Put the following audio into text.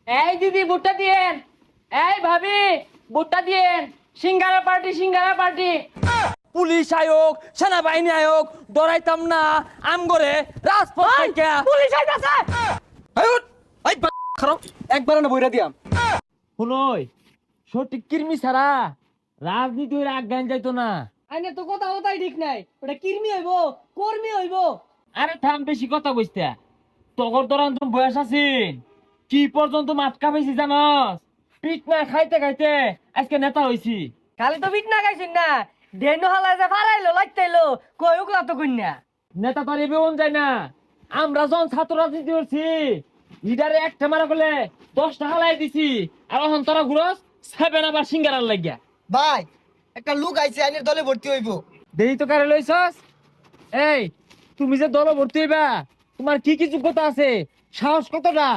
এই দিদি ভুট্টা দিয়েন, এই ভাবি ভুট্টা দিয়েন, সিঙ্গারা পার্টি সিঙ্গারা পার্টি। পুলিশ আয়োগ সেনাবাহিনী আয়োগ ডরাইতাম না আম করে রাজপথ থেকে পুলিশ আইতাছে। একবার না বইরা দিয়াম। শুনই সঠিক কির্মি ছাড়া রাজনীতি হইলে আজ্ঞান যাইতো না। আইনে তো কথা কথাই ঠিক নাই, ওটা কির্মি হইব কর্মী হইব। আরে থাম বেশি কথা কইস্তা, তগর তোর বয়স আছিস কি পর্যন্ত মাতকা পেয়েছি জানস? পিট না খাইতে খাইতে আজকে নেতা হইছি। খালি তো বিট না গাইছিন না, ডেনু হালাই যে ফারাইলো লাগতাইলো কই উকলা তো কইনা। নেতা তো আর এবেউন যায় না। আমরা যখন ছাত্র রাজনীতি করছি লিডারে একটা মারা করলে 10 টাকা লাই দিছি, আর এখন তোরা ঘুরস 7 আবার সিঙ্গারার লাগিয়া। ভাই একটা লোক আইছে আইনের দলে ভর্তি হইব। দেরি তো কারে লইছস? এই তুমি যে দল ভর্তি হইবা তোমার কি কি যোগ্যতা আছে, সাহস কতটা?